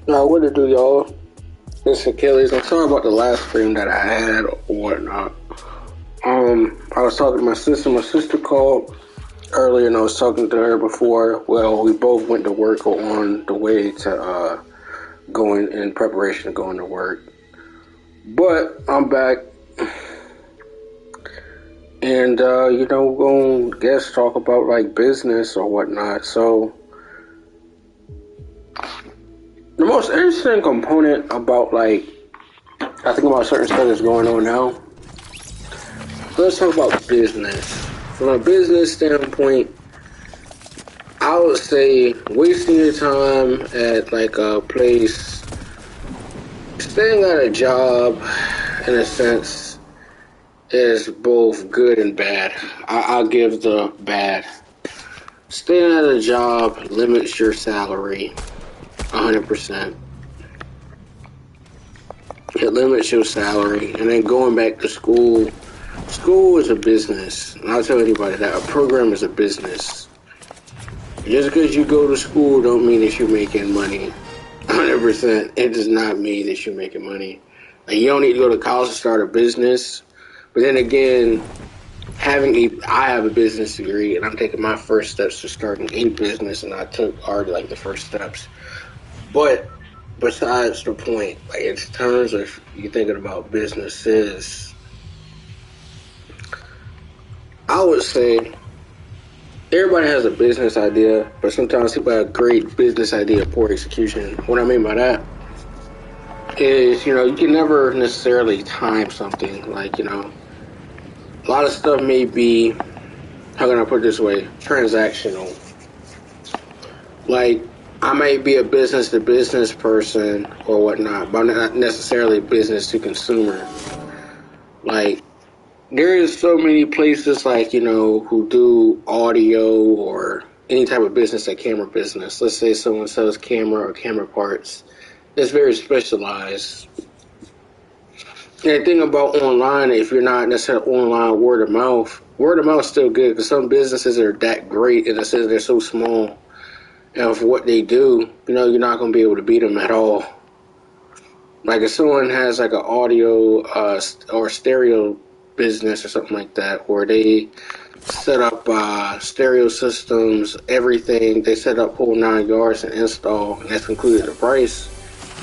What to do, y'all? It's Achilles. I'm sorry about the last stream that I had or whatnot. I was talking to my sister. My sister called earlier, and I was talking to her before. Well, we both went to work or on the way to going in preparation of going to work. But I'm back, and we're gonna guess talk about like business or whatnot. So the most interesting component about I think about certain stuff that's going on now. Let's talk about business. From a business standpoint, I would say wasting your time at like a place, staying at a job, in a sense, is both good and bad. I'll give the bad. Staying at a job limits your salary 100%. It limits your salary, and then going back to school. School is a business, and I'll tell anybody that a program is a business. Just because you go to school don't mean that you're making money. 100%, it does not mean that you're making money. Like, you don't need to go to college to start a business. But then again, I have a business degree, and I'm taking my first steps to starting a business, and I took already like the first steps. But besides the point, like in terms of you thinking about businesses, I would say everybody has a business idea, but sometimes people have a great business idea, poor execution. What I mean by that is, you can never necessarily time something. Like, a lot of stuff may be, how can I put it this way, transactional. Like, I might be a business-to-business person or whatnot, but I'm not necessarily business to consumer. Like, there is so many places who do audio or any type of business, like camera business. Let's say someone sells camera or camera parts. It's very specialized. And the thing about online, if you're not necessarily online, word of mouth is still good because some businesses are that great in the sense they're so small. And for what they do, you're not going to be able to beat them at all. Like if someone has like an audio or stereo business or something like that, where they set up stereo systems, everything, they set up whole 9 yards and install, and that's included the price,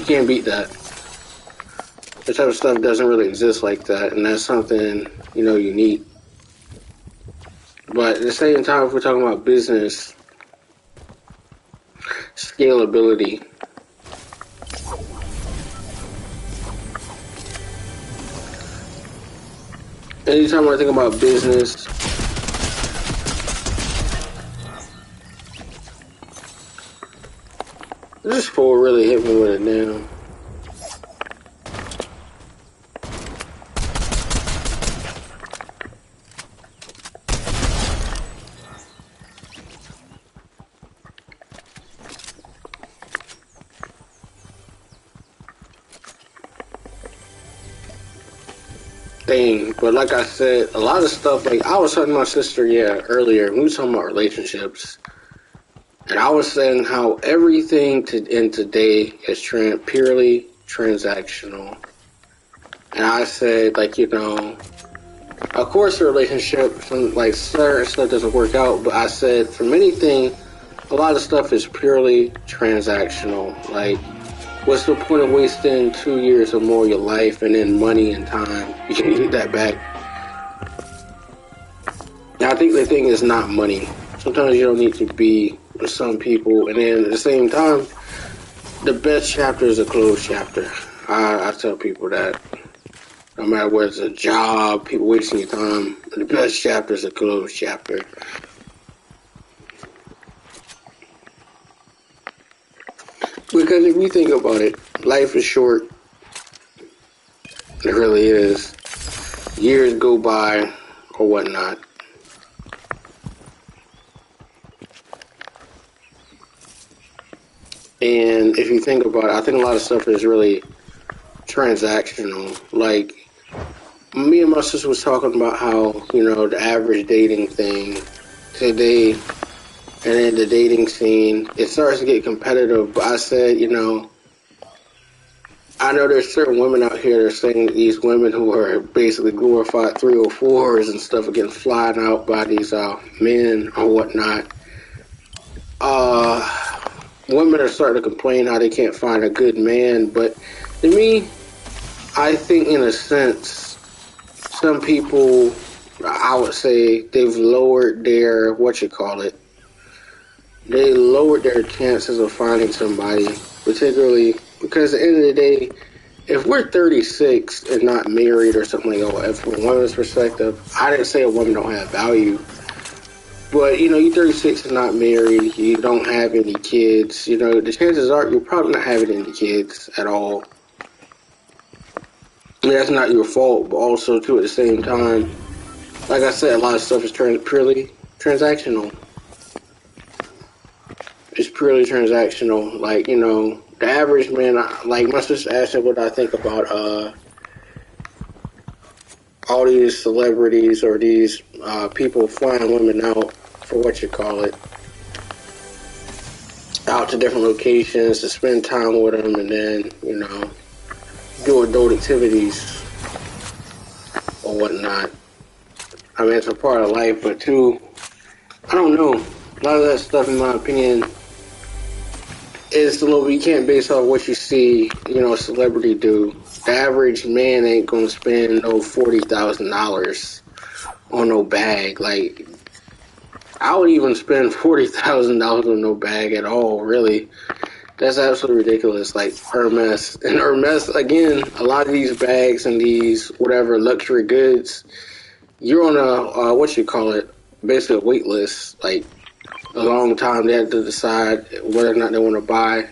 you can't beat that. That type of stuff doesn't really exist like that, and that's something, unique. But at the same time, if we're talking about business, scalability. Anytime I think about business, this fool really hit me with it now. But like I said, a lot of stuff, like I was talking to my sister, earlier, we were talking about relationships, and I was saying how everything in today is purely transactional. And I said, of course a relationship, certain stuff doesn't work out, but I said, from anything, a lot of stuff is purely transactional. Like, what's the point of wasting 2 years or more of your life and then money and time? You can get that back. Now, I think the thing is not money. Sometimes you don't need to be with some people, and then at the same time, the best chapter is a closed chapter. I tell people that. No matter whether it's a job, people wasting your time, the best chapter is a closed chapter. Because if you think about it, life is short. It really is. Years go by or whatnot. And if you think about it, I think a lot of stuff is really transactional. Like, me and my sister was talking about how, the average dating thing today, and then the dating scene, it starts to get competitive. But I said, I know there's certain women out here that are saying that these women who are basically glorified 304s and stuff are getting flying out by these men or whatnot. Women are starting to complain how they can't find a good man, but to me, I think in a sense, some people, I would say, they've lowered their, they lowered their chances of finding somebody, particularly because at the end of the day, if we're 36 and not married or something like that, from a woman's perspective, I didn't say a woman don't have value, but you're 36 and not married, you don't have any kids, the chances are you're probably not having any kids at all. And that's not your fault, but also too at the same time, like I said, a lot of stuff is purely transactional. It's purely transactional. Like, the average man, like my sister asked me what I think about all these celebrities or these people flying women out for out to different locations to spend time with them and then, do adult activities or whatnot. I mean, it's a part of life, but too, I don't know. A lot of that stuff, in my opinion, is a little bit, you can't base off what you see, a celebrity do. The average man ain't gonna spend no $40,000 on no bag. Like, I would even spend $40,000 on no bag at all, really. That's absolutely ridiculous. Like Hermes. And Hermes, again, a lot of these bags and these whatever luxury goods, you're on a, basically a wait list. Like, a long time they have to decide whether or not they want to buy.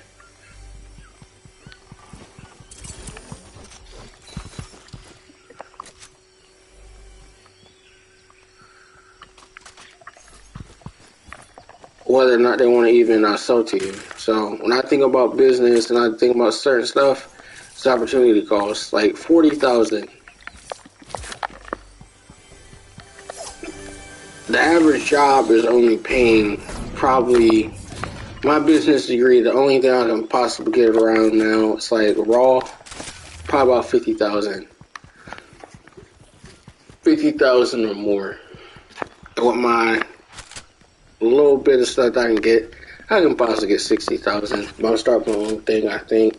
Whether or not they want to even sell to you. So when I think about business and I think about certain stuff, it's opportunity cost. Like 40,000. The average job is only paying probably my business degree. The only thing I can possibly get around now, it's like raw, probably about 50,000. 50,000 or more. And with my little bit of stuff I can get, I can possibly get 60,000. But I'll start my own thing, I think.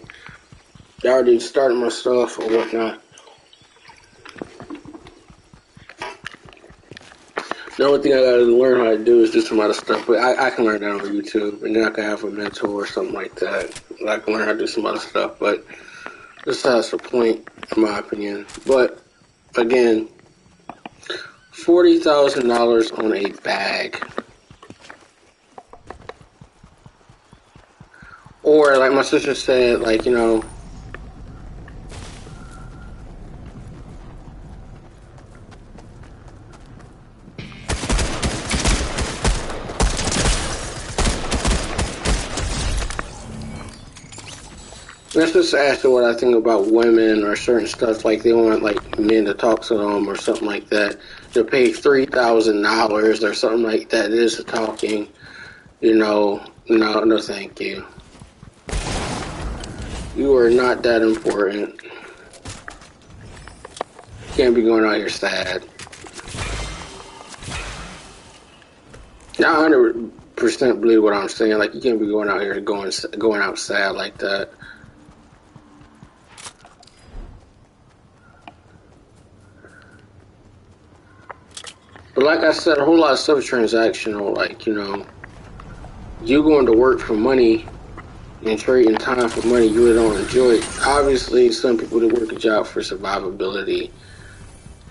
I already started my stuff or whatnot. The only thing I gotta learn how to do is do some other stuff, but I can learn that on YouTube, and then I can have a mentor or something like that. I can learn how to do some other stuff, but besides the point, in my opinion. But again, $40,000 on a bag. Or, like my sister said, like, let's just ask her what I think about women or certain stuff, like they want like men to talk to them or something like that. To pay $3,000 or something like that is talking, no, thank you. You are not that important. You can't be going out here sad. I 100% believe what I'm saying. Like, you can't be going out here going out sad like that. But like I said, a whole lot of stuff is transactional. Like, you going to work for money and trading time for money you really don't enjoy it. Obviously, some people that work a job for survivability.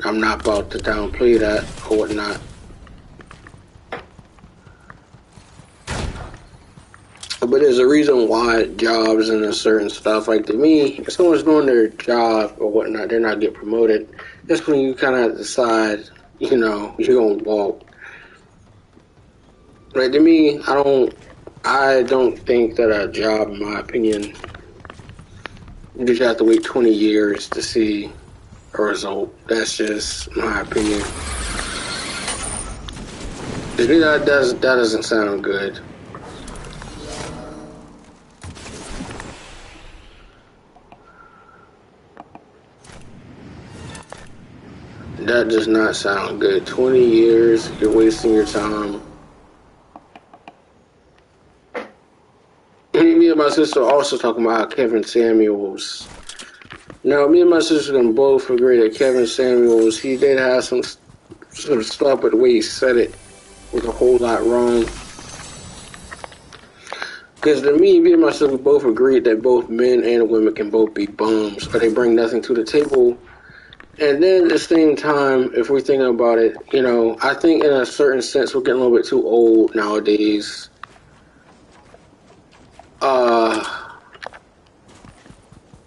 I'm not about to downplay that or whatnot. But there's a reason why jobs and certain stuff, like to me, if someone's doing their job or whatnot, they're not getting promoted. That's when you kind of decide, you're going to walk. Like to me, I don't think that a job, in my opinion, you have to wait 20 years to see a result. That's just my opinion. That doesn't sound good. That does not sound good. 20 years, you're wasting your time. Me and my sister are also talking about how Kevin Samuels. Now, me and my sister can both agree that Kevin Samuels, he did have some stuff, but the way he said it was a whole lot wrong. Because to me and my sister both agreed that both men and women can both be bums, or they bring nothing to the table. And then at the same time, if we're thinking about it, you know, I think in a certain sense we're getting a little bit too old nowadays.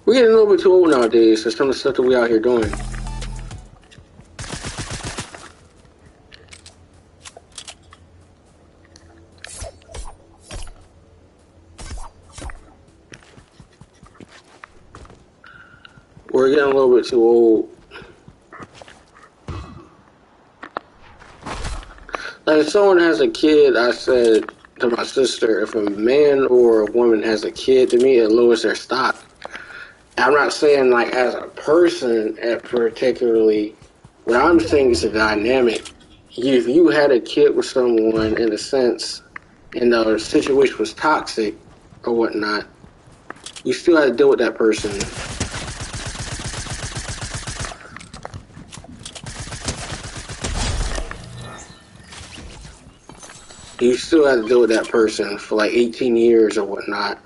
We're getting a little bit too old nowadays for some of the stuff that we out here doing. We're getting a little bit too old. Like if someone has a kid, I said to my sister, if a man or a woman has a kid, to me it lowers their stock. I'm not saying like as a person particularly. What I'm saying is a dynamic. If you had a kid with someone in a sense, and the situation was toxic or whatnot, you still had to deal with that person. You still had to deal with that person for like 18 years or whatnot.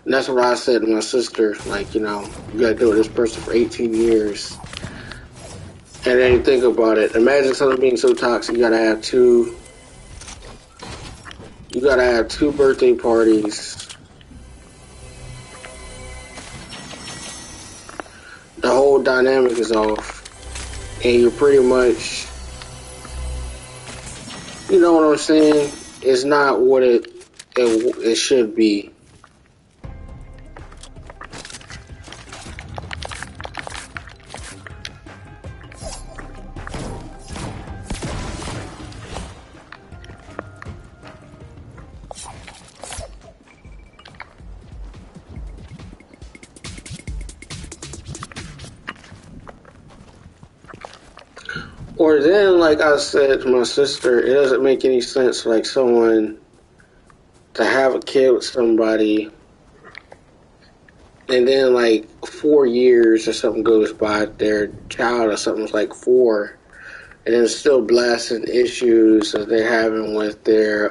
And that's what I said to my sister, like, you know, you gotta deal with this person for 18 years. And then you think about it, imagine something being so toxic, you gotta have two birthday parties. The whole dynamic is off. And you're pretty much, you know what I'm saying? It's not what it should be. Or then, like I said to my sister, it doesn't make any sense for like someone to have a kid with somebody and then like 4 years or something goes by, their child or something's like 4, and then still blasting issues that they're having with their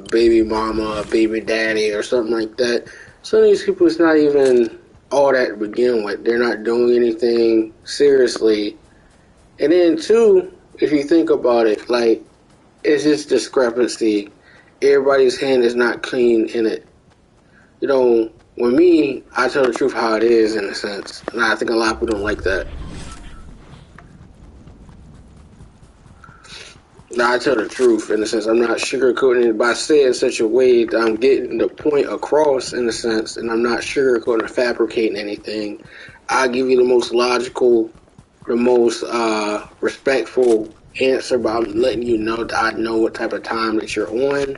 baby mama, baby daddy, or something like that. Some of these people, it's not even all that to begin with. They're not doing anything seriously. And then, too, if you think about it, like, it's just discrepancy. Everybody's hand is not clean in it. You know, with me, I tell the truth how it is, in a sense. And I think a lot of people don't like that. Now, I tell the truth, in a sense. I'm not sugarcoating it, but I say it in such a way that I'm getting the point across, in a sense, and I'm not sugarcoating or fabricating anything. I give you the most logical, the most respectful answer, but I'm letting you know that I know what type of time that you're on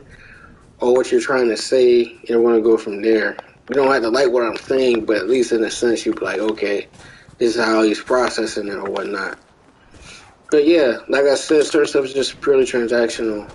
or what you're trying to say, and I want to go from there. You don't have to like what I'm saying, but at least in a sense you'll be like, okay, this is how he's processing it or whatnot. But yeah, like I said, certain stuff is just purely transactional.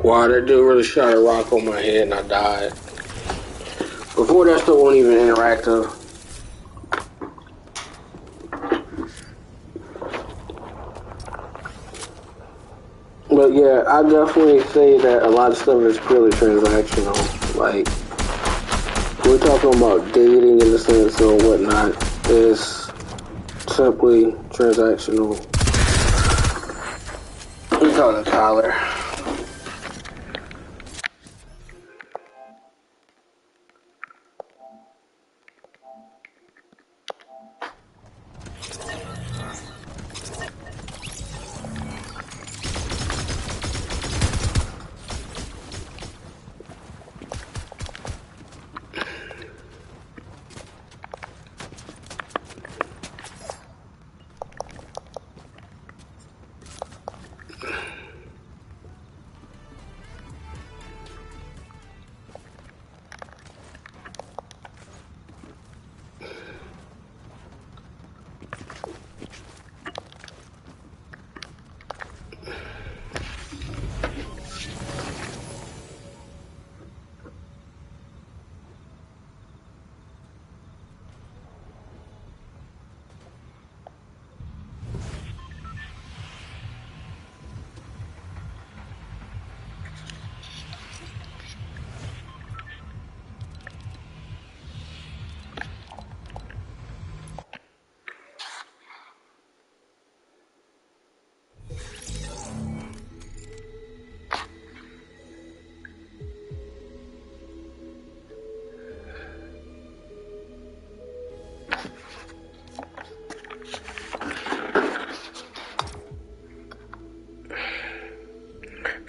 Wow, that dude really shot a rock on my head and I died. Before that still wasn't even interactive. But yeah, I definitely say that a lot of stuff is purely transactional. Like, we're talking about dating in the sense or whatnot. It's simply transactional. We call it Tyler.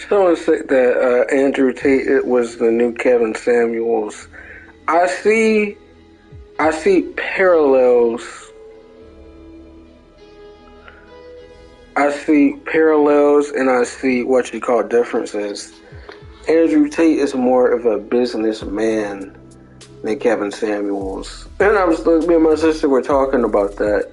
Someone said that Andrew Tate was the new Kevin Samuels. I see parallels. I see parallels, and I see what you call differences. Andrew Tate is more of a businessman than Kevin Samuels. And me and my sister were talking about that.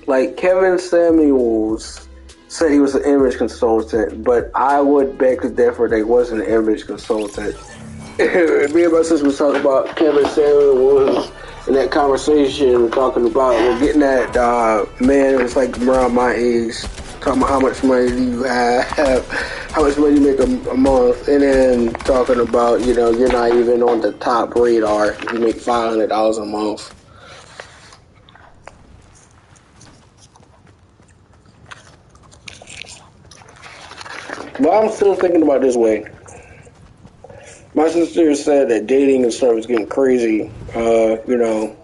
Like, Kevin Samuels said he was an image consultant, but I would beg to differ that he wasn't an image consultant. Me and my sister was talking about Kevin Samuels in that conversation, talking about, we're getting that man who was like around my age, talking about how much money do you have, how much money you make a month, and then talking about, you know, you're not even on the top radar, you make $500 a month. But I'm still thinking about it this way. My sister said that dating and stuff is getting crazy. You know,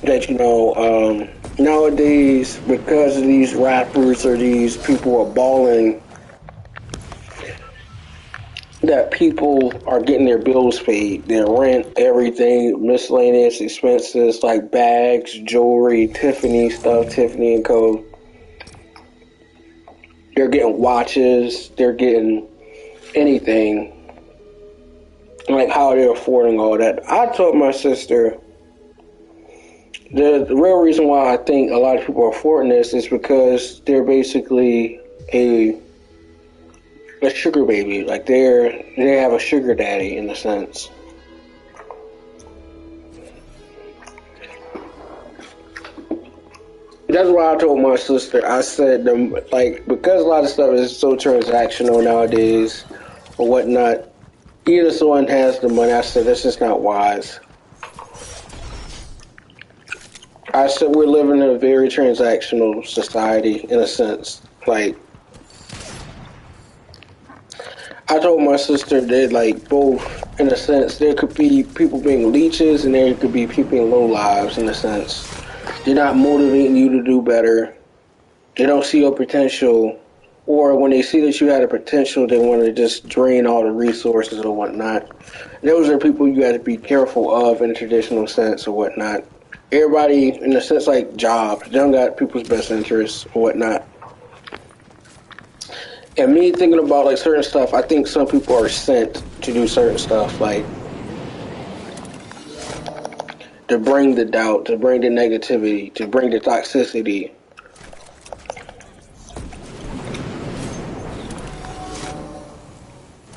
that, you know, nowadays, because of these rappers or these people are balling, that people are getting their bills paid, their rent, everything, miscellaneous expenses like bags, jewelry, Tiffany stuff, Tiffany and Co. They're getting watches, they're getting anything, like how they're affording all that. I told my sister the real reason why I think a lot of people are affording this is because they're basically a sugar baby. Like they have a sugar daddy in a sense. That's why I told my sister, I said, like, because a lot of stuff is so transactional nowadays or whatnot, either someone has the money, I said, that's just not wise. I said, we're living in a very transactional society in a sense. Like, I told my sister that, like, both, in a sense, there could be people being leeches and there could be people being low lives in a sense. They're not motivating you to do better. They don't see your potential. Or when they see that you had a potential, they want to just drain all the resources or whatnot. Those are people you got to be careful of in a traditional sense or whatnot. Everybody, in a sense, like jobs, they don't got people's best interests or whatnot. And me thinking about like certain stuff, I think some people are sent to do certain stuff, like to bring the doubt, to bring the negativity, to bring the toxicity.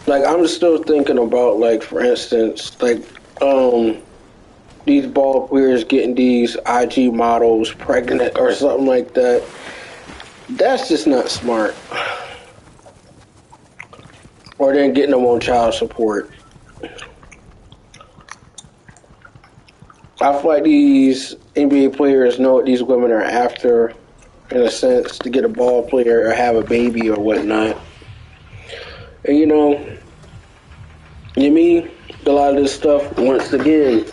Like, I'm still thinking about, like, for instance, like, these ball players getting these IG models pregnant or something like that. That's just not smart. Or then getting them on child support. I feel like these NBA players know what these women are after, in a sense, to get a ball player or have a baby or whatnot. And you mean a lot of this stuff, once again,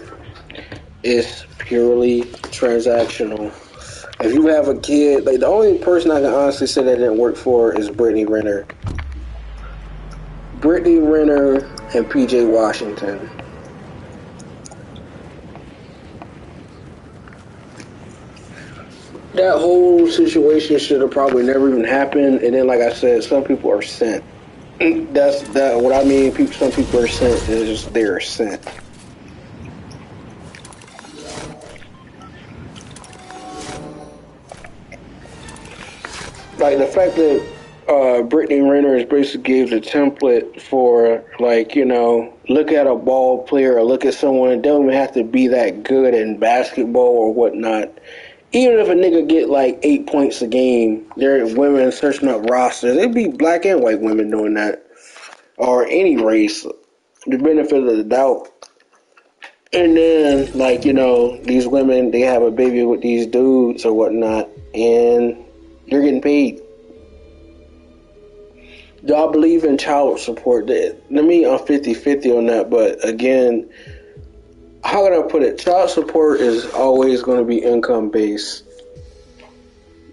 is purely transactional. If you have a kid, like the only person I can honestly say that didn't work for is Brittany Renner. Brittany Renner and PJ Washington. That whole situation should have probably never even happened. And then, like I said, some people are sent. That's that. What I mean, some people are sent. It's just they're sent. Like the fact that Brittany Renner is basically gave the template for, like, look at a ball player or look at someone. It don't even have to be that good in basketball or whatnot. Even if a nigga get like 8 points a game, there are women searching up rosters. It'd be black and white women doing that, or any race. The benefit of the doubt. And then, like, these women, they have a baby with these dudes or whatnot, and you're getting paid. Y'all believe in child support? Let me, I'm 50-50 on that, but again, how can I put it? Child support is always going to be income based.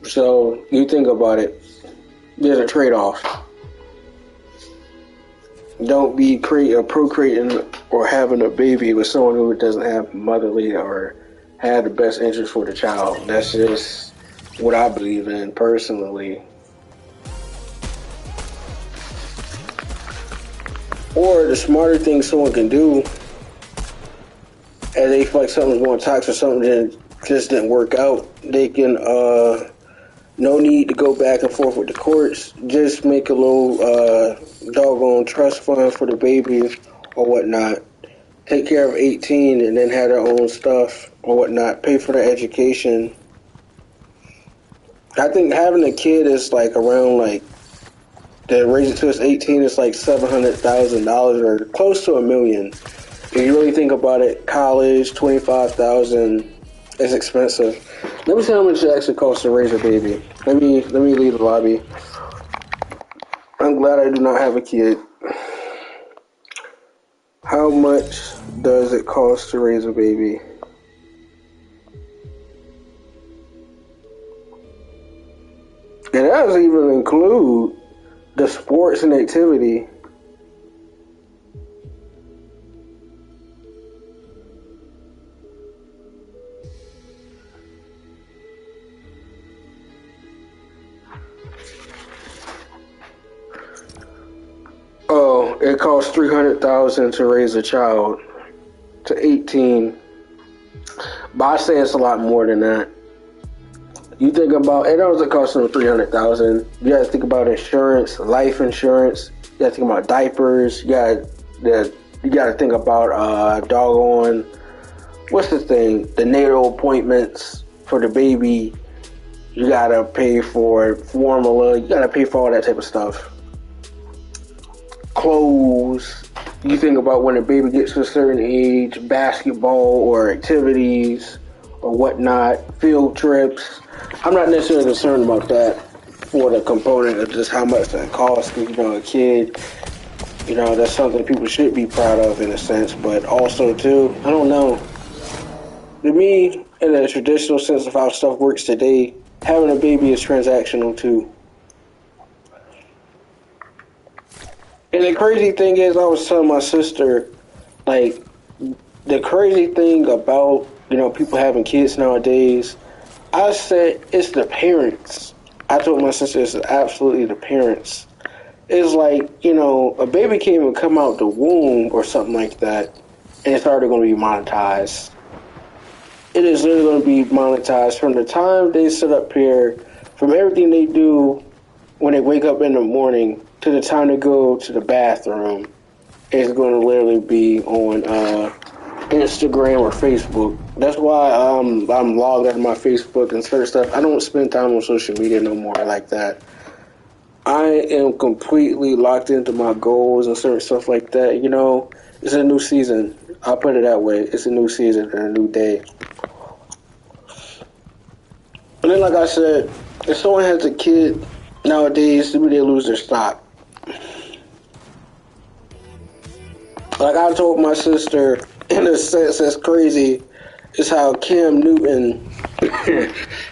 So you think about it. There's a trade-off. Don't be procreating or having a baby with someone who doesn't have motherly or have the best interest for the child. That's just what I believe in personally. Or the smarter thing someone can do, and they feel like something's going toxic or something that just didn't work out, they can, no need to go back and forth with the courts, just make a little doggone trust fund for the baby or whatnot, take care of 18 and then have their own stuff or whatnot, pay for their education. I think having a kid is like around like, to raise it to its 18 is like $700,000 or close to $1 million. If you really think about it, college, $25,000 is expensive. Let me see how much it actually costs to raise a baby. Let me leave the lobby. I'm glad I do not have a kid. How much does it cost to raise a baby? And that doesn't even include the sports and activity. Oh, it costs $300,000 to raise a child to 18. But I say it's a lot more than that. You think about it doesn't cost them $300,000. You got to think about insurance, life insurance. You got to think about diapers. You got to think about doggone, what's the thing? The natal appointments for the baby. You got to pay for formula. You got to pay for all that type of stuff. Clothes. You think about when a baby gets to a certain age, basketball or activities or whatnot, field trips. I'm not necessarily concerned about that for the component of just how much that costs. A kid, that's something people should be proud of in a sense, but also too, I don't know. To me, in the traditional sense of how stuff works today, having a baby is transactional too. And the crazy thing is, I was telling my sister, like, the crazy thing about, people having kids nowadays, I said it's the parents. I told my sister it's absolutely the parents. It's like, a baby can't even come out the womb or something like that, and it's already going to be monetized. It is literally going to be monetized from the time they sit up here, from everything they do when they wake up in the morning to the time they go to the bathroom. It's going to literally be on Instagram or Facebook. That's why I'm logged out of my Facebook and certain stuff. I don't spend time on social media no more like that. I am completely locked into my goals and certain stuff like that. You know, it's a new season. I'll put it that way. It's a new season and a new day. And then, like I said, if someone has a kid nowadays, they lose their stock. Like I told my sister, in a sense that's crazy, is how Cam Newton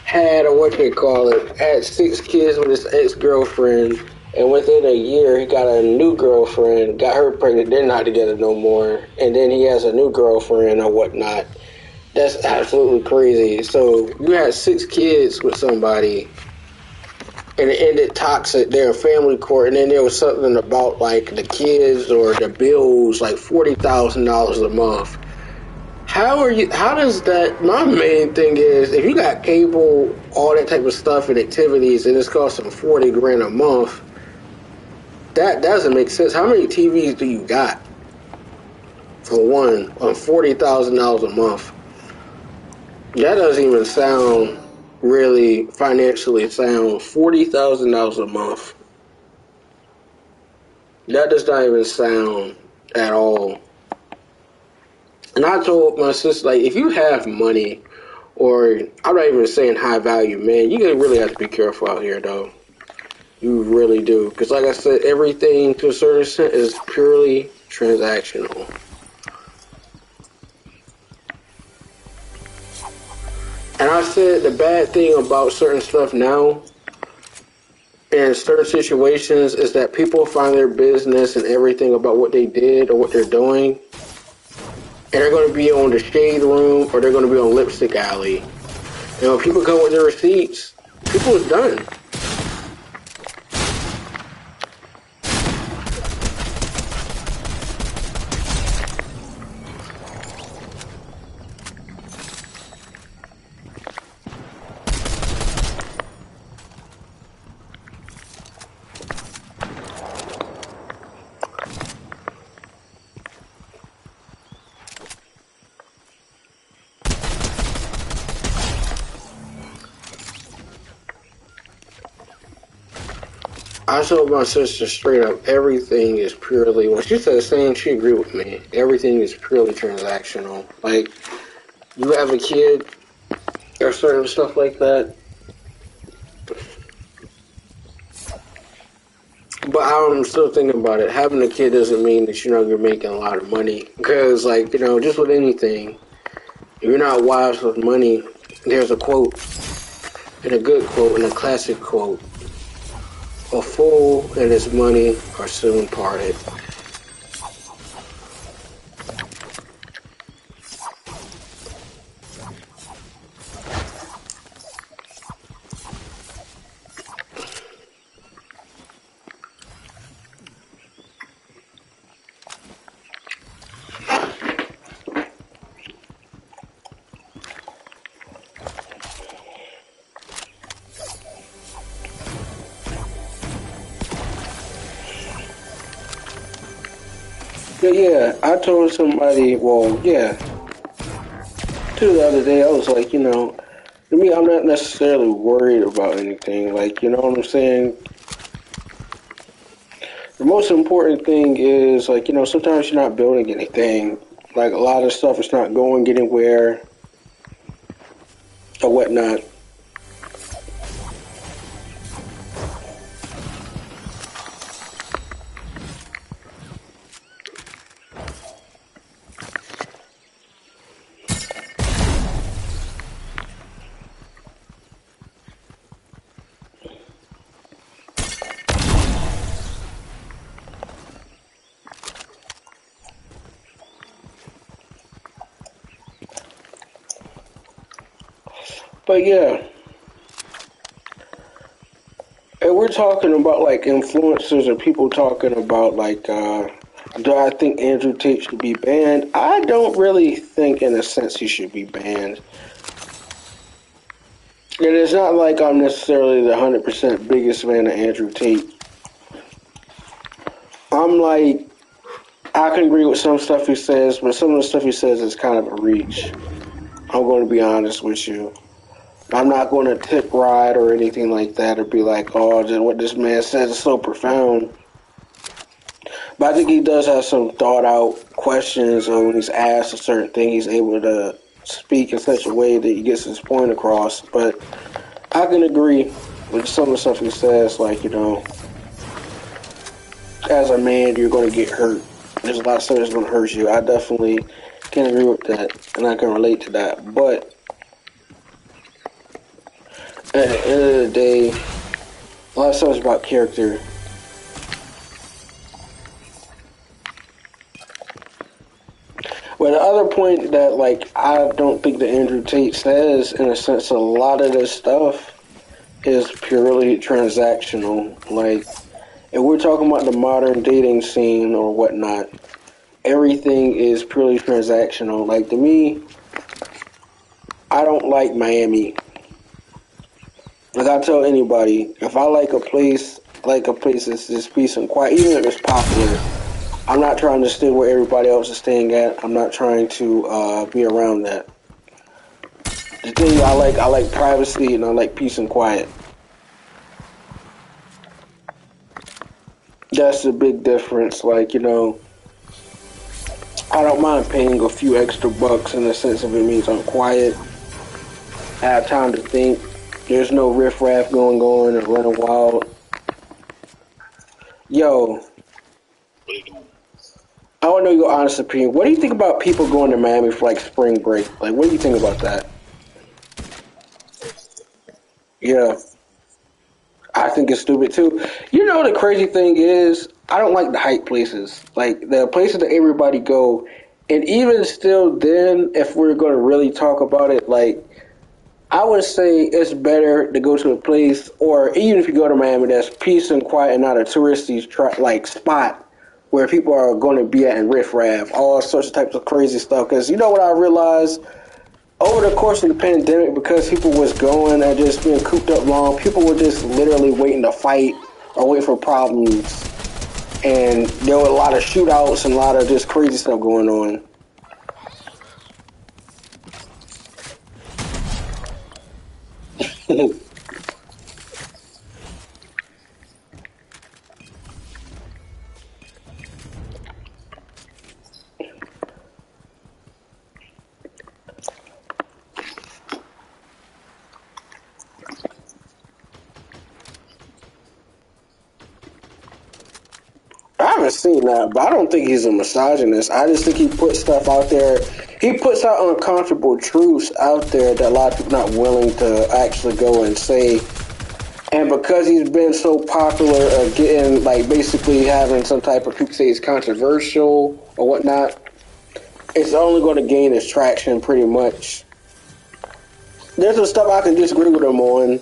had, or what they call it, had 6 kids with his ex-girlfriend, and within a year he got a new girlfriend, got her pregnant, they're not together no more, and then he has a new girlfriend or whatnot. That's absolutely crazy. So you had 6 kids with somebody, and it ended toxic. They're in family court, and then there was something about like the kids or the bills, like $40,000 a month. How does that? My main thing is, if you got cable, all that type of stuff and activities, and it's costing $40,000 a month, that doesn't make sense. How many TVs do you got? For one, on $40,000 a month, that doesn't even sound really financially sound. $40,000 a month. That does not even sound at all. And I told my sister, like, if you have money, or I'm not even saying high value, man, you really have to be careful out here, though. You really do. Because, like I said, everything to a certain extent is purely transactional. And I said the bad thing about certain stuff now, in certain situations, is that people find their business and everything about what they did or what they're doing, and they're going to be on the shade room or they're going to be on Lipstick Alley. And when people come with their receipts, people is done. I told my sister straight up, everything is purely, when she said the same, she agreed with me. Everything is purely transactional. Like, you have a kid or certain stuff like that. But I'm still thinking about it. Having a kid doesn't mean that, you're making a lot of money. Because, like, just with anything, if you're not wise with money, there's a quote, and a good quote, and a classic quote. A fool and his money are soon parted. But yeah, I told somebody, the other day, I was like, to me, I'm not necessarily worried about anything. Like, you know what I'm saying? The most important thing is, like, sometimes you're not building anything. Like, a lot of stuff is not going anywhere or whatnot. But yeah, and we're talking about like influencers and people talking about like, do I think Andrew Tate should be banned? I don't really think, in a sense, he should be banned. And it's not like I'm necessarily the 100% biggest fan of Andrew Tate. I'm like, I can agree with some stuff he says, but some of the stuff he says is kind of a reach. I'm going to be honest with you. I'm not going to tip ride or anything like that or be like, oh, what this man says is so profound. But I think he does have some thought out questions, or when he's asked a certain thing, he's able to speak in such a way that he gets his point across. But I can agree with some of the stuff he says, like, as a man, you're going to get hurt. There's a lot of stuff that's going to hurt you. I definitely can agree with that, and I can relate to that. But at the end of the day, a lot of stuff is about character. But the other point that, like, I don't think that Andrew Tate says, in a sense, a lot of this stuff is purely transactional. Like, if we're talking about the modern dating scene or whatnot, everything is purely transactional. Like, to me, I don't like Miami. Like, I tell anybody, if I like a place that's just peace and quiet, even if it's popular, I'm not trying to stay where everybody else is staying at. I'm not trying to be around that. The thing I like privacy and I like peace and quiet. That's the big difference. Like, I don't mind paying a few extra bucks in the sense of it means I'm quiet. I have time to think. There's no riffraff going on and running wild. Yo, I want to know your honest opinion. What do you think about people going to Miami for like spring break? Like, what do you think about that? Yeah, I think it's stupid too. The crazy thing is, I don't like the hype places. Like, the places that everybody go. And even still then, if we're going to really talk about it, like, I would say it's better to go to a place, or even if you go to Miami, that's peace and quiet and not a touristy spot where people are going to be at and riffraff, all sorts of types of crazy stuff. Because you know what I realized? Over the course of the pandemic, because people was going and just being cooped up long, people were just literally waiting to fight or wait for problems. And there were a lot of shootouts and a lot of just crazy stuff going on. I haven't seen that, but I don't think he's a misogynist. I just think he puts stuff out there. He puts out uncomfortable truths out there that a lot of people are not willing to actually go and say. And because he's been so popular, getting like basically having some type of people say he's controversial or whatnot, it's only going to gain its traction pretty much. There's some stuff I can disagree with him on,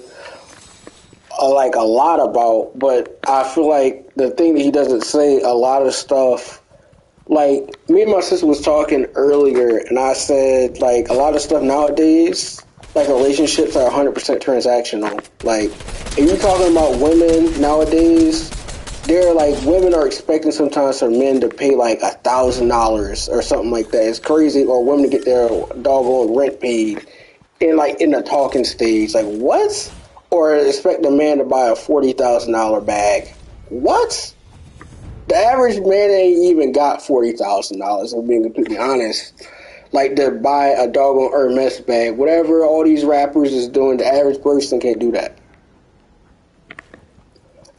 like a lot about, but I feel like the thing that he doesn't say, a lot of stuff, like me and my sister was talking earlier, and I said like a lot of stuff nowadays, like relationships are 100% transactional. Like if you're talking about women nowadays, they're like women are expecting sometimes for men to pay like $1,000 or something like that. It's crazy, or women to get their doggone rent paid in the talking stage. Like what? Or expect a man to buy a $40,000 bag. What? The average man ain't even got $40,000, if I'm being completely honest. Like to buy a doggone Hermes bag. Whatever all these rappers is doing, the average person can't do that.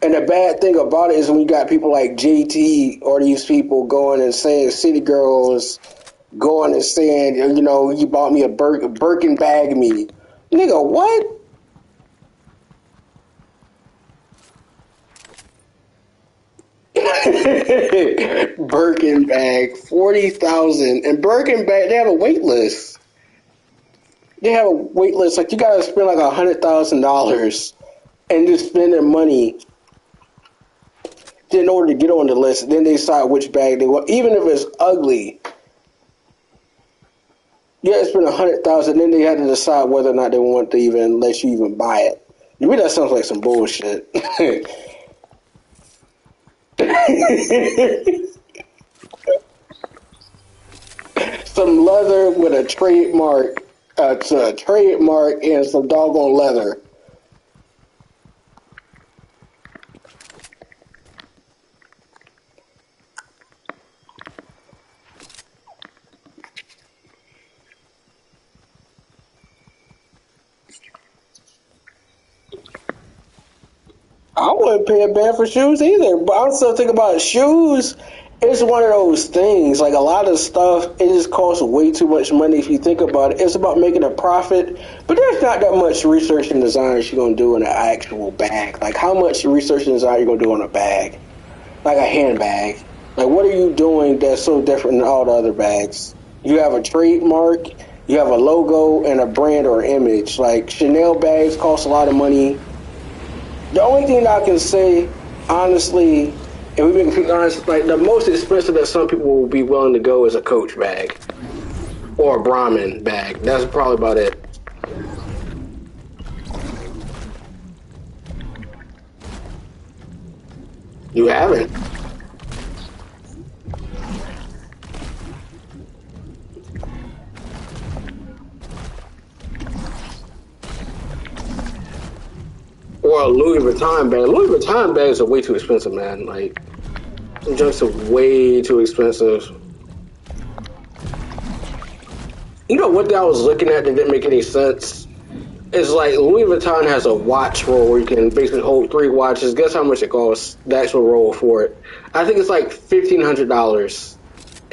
And the bad thing about it is when you got people like JT or these people going and saying, city girls going and saying, you bought me a Birkin bag me. Nigga, what? Birkin bag, 40,000, and Birkin bag. They have a wait list. Like you gotta spend like $100,000 and just spend their money in order to get on the list. Then they decide which bag they want, even if it's ugly. You gotta spend $100,000. Then they have to decide whether or not they want to even let you even buy it. To me, that sounds like some bullshit. some leather with a trademark, to a trademark and some doggone leather. I wouldn't pay a band for shoes either, but I'm still thinking about shoes. It's one of those things. Like a lot of stuff, it just costs way too much money if you think about it. It's about making a profit, but there's not that much research and design that you're gonna do in an actual bag. Like how much research and design you're gonna do on a bag, like a handbag. Like what are you doing that's so different than all the other bags? You have a trademark, you have a logo and a brand or image. Like Chanel bags cost a lot of money. The only thing that I can say, honestly, and we've been completely honest, like the most expensive that some people will be willing to go is a Coach bag or a Brahmin bag. That's probably about it. You haven't. Or a Louis Vuitton bag. Louis Vuitton bags are way too expensive, man. Like, them junks are way too expensive. You know what I was looking at that didn't make any sense? It's like Louis Vuitton has a watch roll where you can basically hold three watches. Guess how much it costs? The actual roll for it. I think it's like $1,500,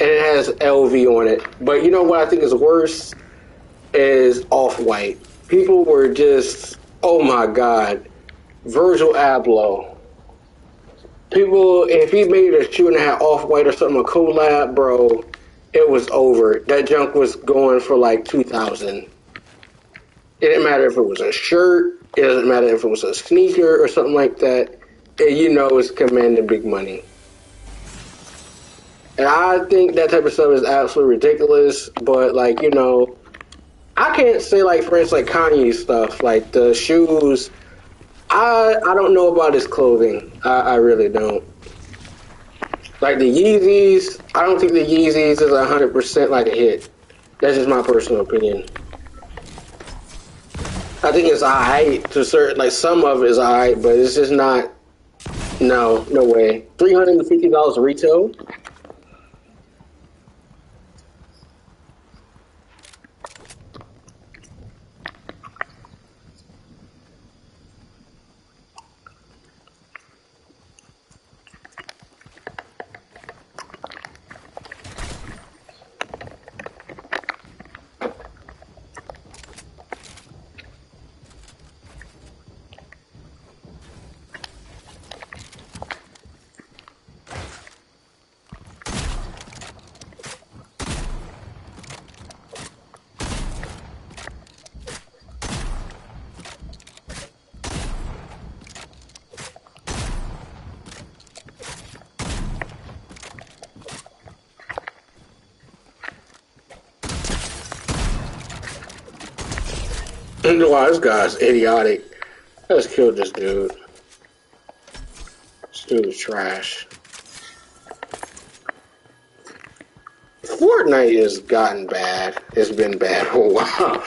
and it has LV on it. But you know what I think is worse is Off-White. People were just, oh my god, Virgil Abloh. People, if he made a shoe and had Off-White or something, a collab, bro, it was over. That junk was going for like 2,000. It didn't matter if it was a shirt. It doesn't matter if it was a sneaker or something like that. And you know it's commanding big money. And I think that type of stuff is absolutely ridiculous. But like, you know, I can't say like for instance like Kanye's stuff, like the shoes. I don't know about his clothing. I really don't. Like the Yeezys, I don't think the Yeezys is 100% like a hit. That's just my personal opinion. I think it's alright to certain, like some of it is alright, but it's just not. No, no way. $350 retail. Wow, this guy's idiotic. Let's kill this dude. This dude is trash. Fortnite has gotten bad. It's been bad for a while.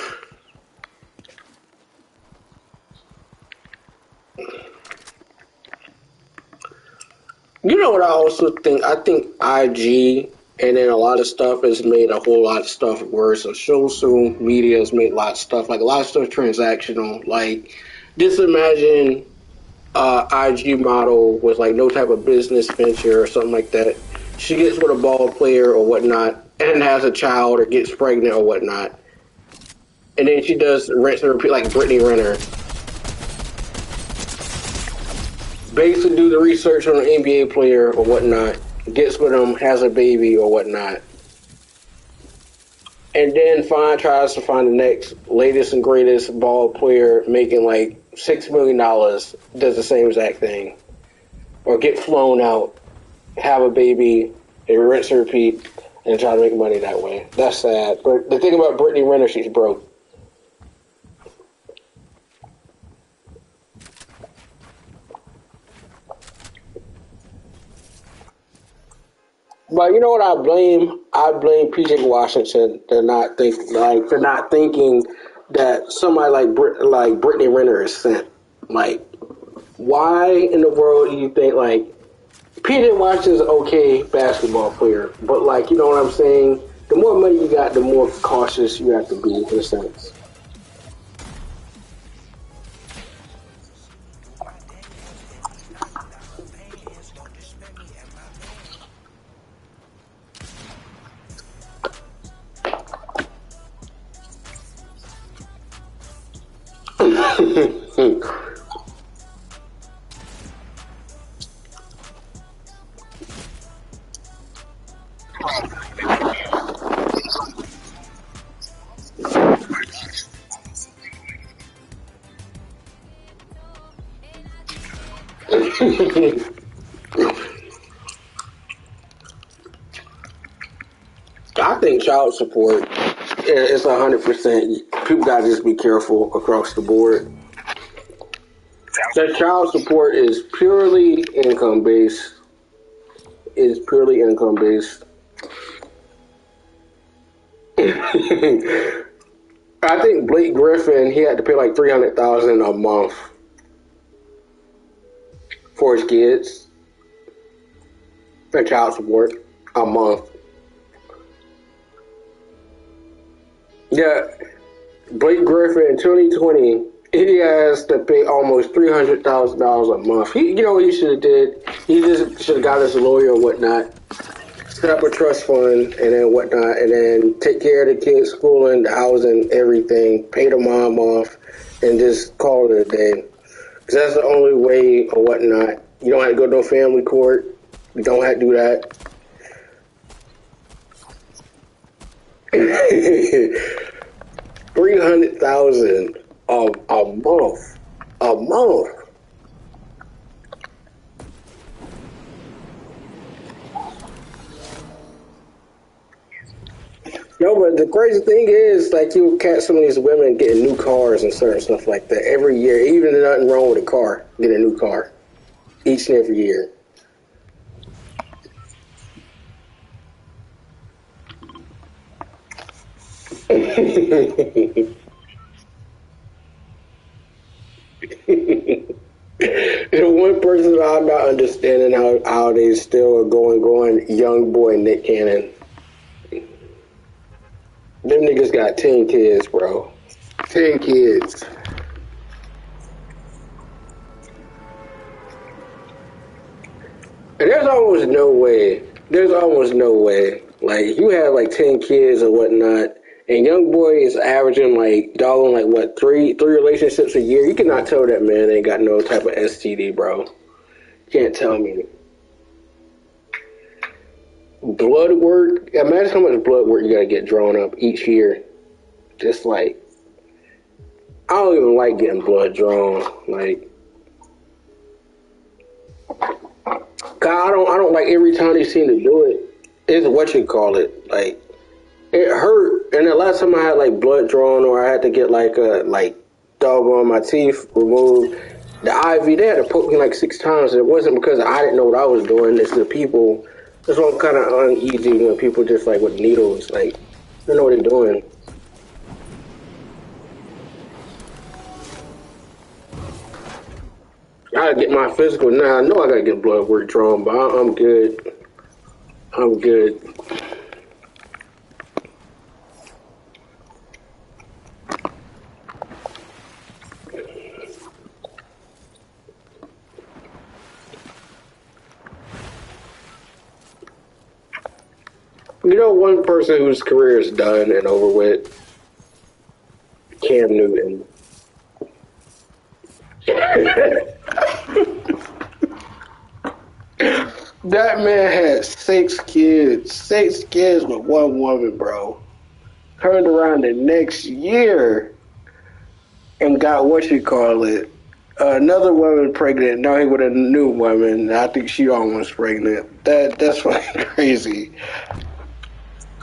You know what I also think? I think IG and then a lot of stuff has made a whole lot of stuff worse. So social media has made a lot of stuff, like a lot of stuff transactional. Like, just imagine IG model with like no type of business venture or something like that. She gets with a ball player or whatnot, and has a child or gets pregnant or whatnot, and then she does rinse and repeat like Brittany Renner. Basically, do the research on an NBA player or whatnot, gets with him, has a baby or whatnot, and then tries to find the next latest and greatest ball player making like $6 million, does the same exact thing, or get flown out, have a baby, and rinse and repeat, and try to make money that way. That's sad. But the thing about Brittany Renner, she's broke. But you know what I blame? I blame PJ Washington for not thinking that somebody like Brittany Renner is sent. Like, why in the world do you think like PJ Washington's an okay basketball player, but like, you know what I'm saying? The more money you got, the more cautious you have to be in a sense. I think child support is 100%. People gotta just be careful across the board. That child support is purely income based. Is purely income based. I think Blake Griffin, he had to pay like $300,000 a month for his kids for child support a month. Yeah, Blake Griffin in 2020, he has to pay almost $300,000 a month. You know what he should have did? He just should have got his lawyer or whatnot, set up a trust fund and then whatnot, and then take care of the kids' schooling, the housing, everything, pay the mom off, and just call it a day. Because that's the only way or whatnot. You don't have to go to a family court. You don't have to do that. $300,000 a month. A month. No, but the crazy thing is, like, you catch some of these women getting new cars and certain stuff like that every year. Even if nothing wrong with a car, get a new car each and every year. The one person I'm not understanding how they still are going young boy Nick Cannon. Them niggas got 10 kids, bro. 10 kids. And there's almost no way. There's almost no way. Like, you have like 10 kids or whatnot, and young boy is averaging like doggone like what, three relationships a year. You cannot tell that man ain't got no type of STD, bro. Can't tell me. Blood work. Imagine how much blood work you gotta get drawn up each year. Just like, I don't even like getting blood drawn. Like, God, I don't like every time they seem to do it. It's what you call it. Like, it hurt. And the last time I had like blood drawn, or I had to get like doggone my teeth removed, the IV, they had to poke me like 6 times. And it wasn't because I didn't know what I was doing. It's the people. That's why I'm kind of uneasy when people just like with needles. Like, they know what they're doing. I gotta get my physical now. I know I gotta get blood work drawn, but I'm good. I'm good. You know, one person whose career is done and over with? Cam Newton. That man had 6 kids. 6 kids with one woman, bro. Turned around the next year and got what you call it. Another woman pregnant. Now he with a new woman. I think she almost pregnant. That's fucking crazy.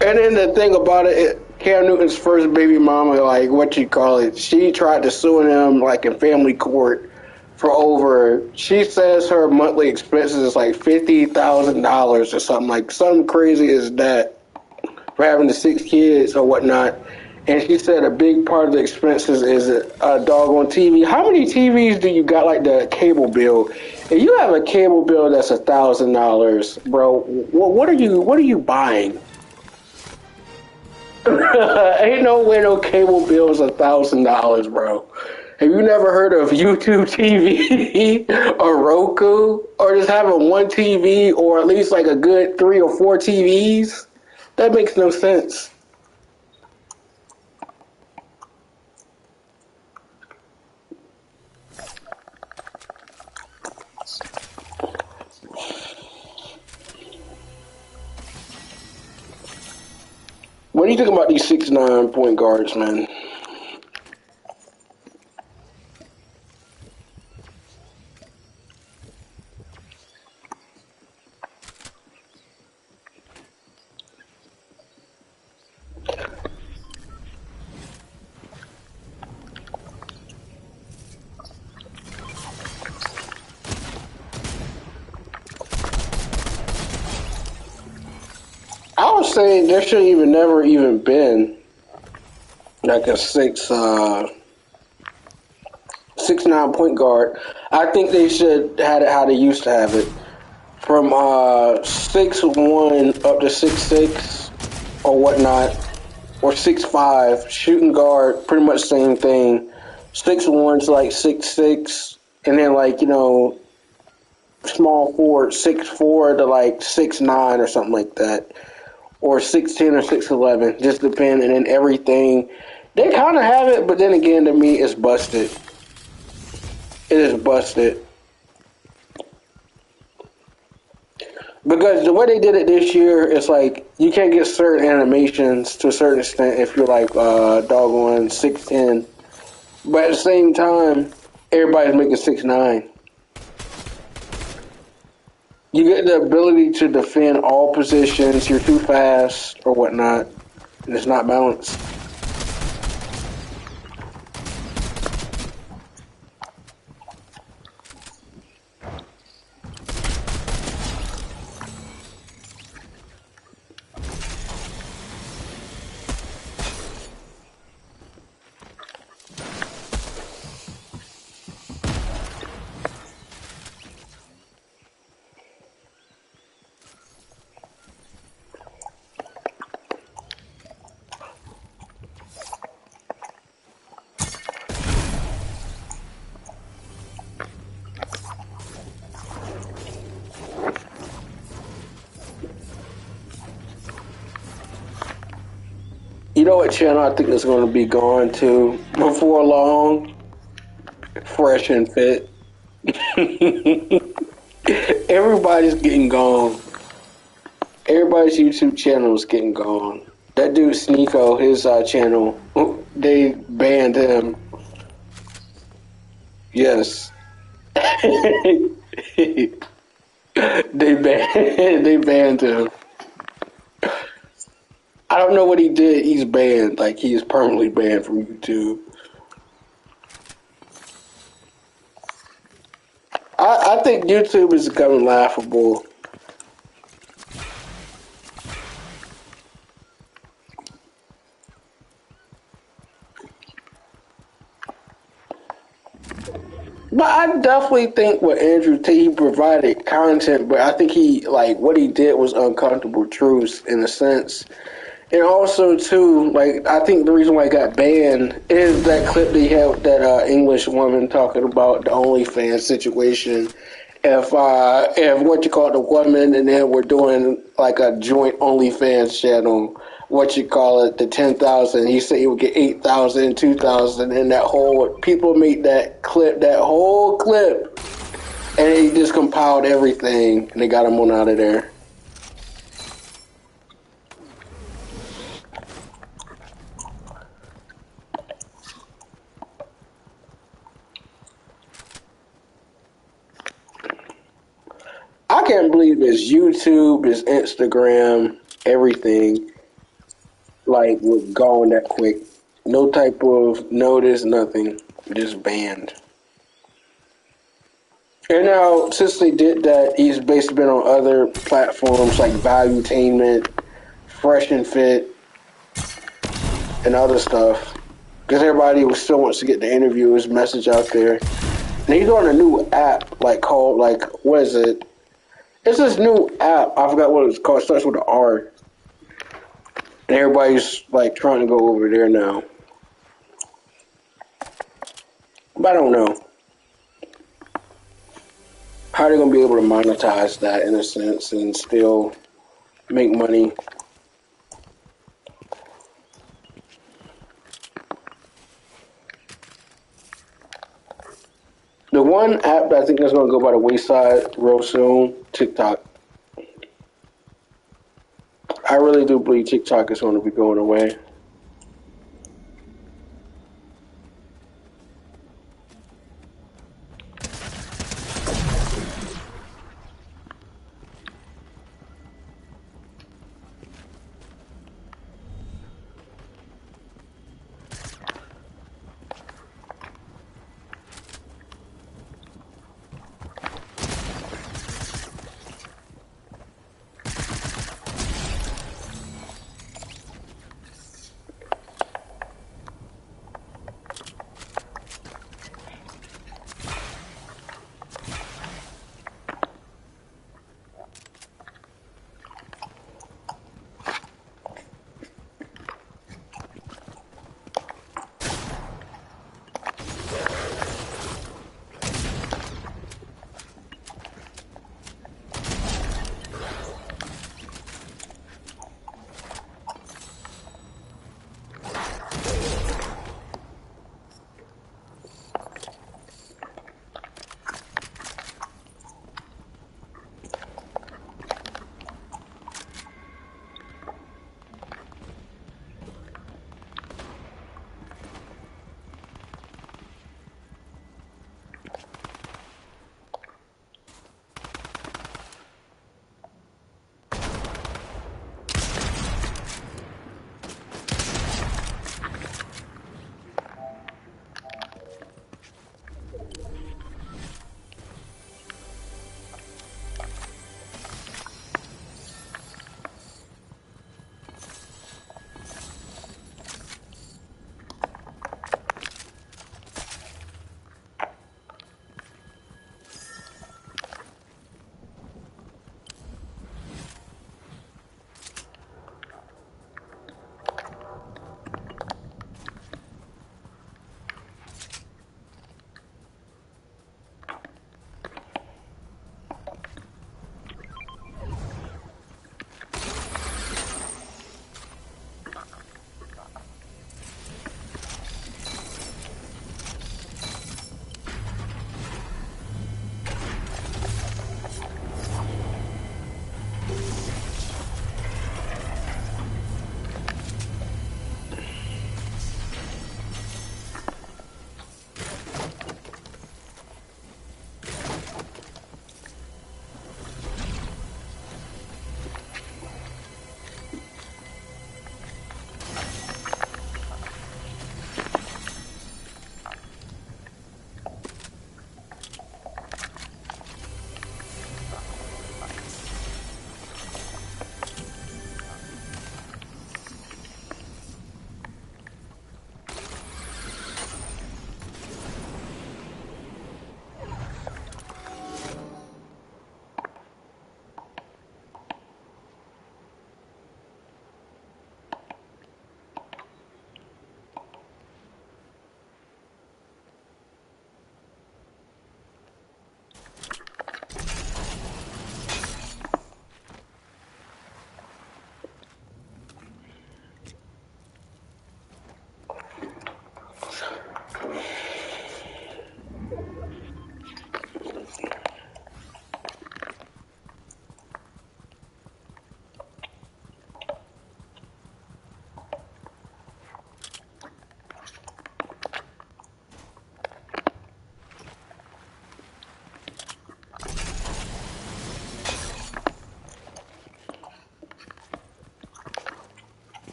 And then the thing about it, Cam Newton's first baby mama, like what you call it, she tried to sue him like in family court for over. She says her monthly expenses is like $50,000 or something crazy as that. for having the 6 kids or whatnot. And she said a big part of the expenses is a doggone TV. How many TVs do you got, like the cable bill? If you have a cable bill that's $1,000, bro, what are you buying? Ain't no way no cable bill is $1,000, bro. Have you never heard of YouTube TV or Roku or just having one TV or at least like a good 3 or 4 TVs? That makes no sense. What do you think about these 6'9" point guards, man? I was saying there should even never even been like a 6'9" point guard. I think they should have it how they used to have it, from 6'1" up to 6'6" or whatnot, or 6'5" shooting guard, pretty much same thing. 6'1" to like 6'6", and then like small forward 6'4" to like 6'9" or something like that, or 6'10" or 6'11", just depend. And then everything they kind of have it, but then again, to me, it's busted. It is busted. Because the way they did it this year, it's like you can't get certain animations to a certain extent if you're like doggone 6'10". But at the same time, everybody's making 6'9". You get the ability to defend all positions, you're too fast or whatnot, and it's not balanced. You know what channel I think is going to be gone to before long? Fresh and Fit. Everybody's getting gone. Everybody's YouTube channel is getting gone. That dude Sneeko, his channel, they banned him. Yes. they they banned him. I don't know what he did. He's banned. Like, he is permanently banned from YouTube. I think YouTube is becoming laughable. But I definitely think with Andrew Tate, he provided content, but I think what he did was uncomfortable truths in a sense. And also, too, like, I think the reason why he got banned is that clip that he had with that English woman talking about the OnlyFans situation. If what you call it, the woman, and then we're doing like a joint OnlyFans channel, what you call it, the 10,000, he said he would get 8,000, 2,000, and that whole, people made that whole clip, and he just compiled everything, and they got him on out of there. I can't believe it's YouTube, it's Instagram, everything, like, was gone that quick. No type of notice, nothing. Just banned. And now, since they did that, he's basically been on other platforms like Valuetainment, Fresh and Fit and other stuff. Because everybody still wants to get the interviewer's message out there. And he's on a new app, like called, like, what is it? It's this new app. I forgot what it's called. It starts with an R. And everybody's like trying to go over there now. But I don't know. How they're going to be able to monetize that in a sense and still make money. The one app that I think is going to go by the wayside real soon, TikTok. I really do believe TikTok is going to be going away.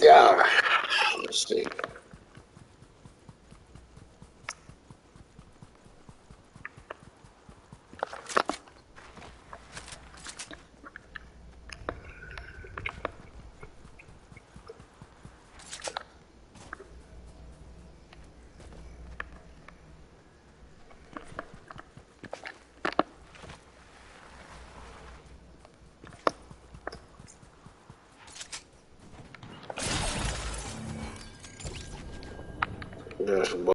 Yeah. Let's see. Yes,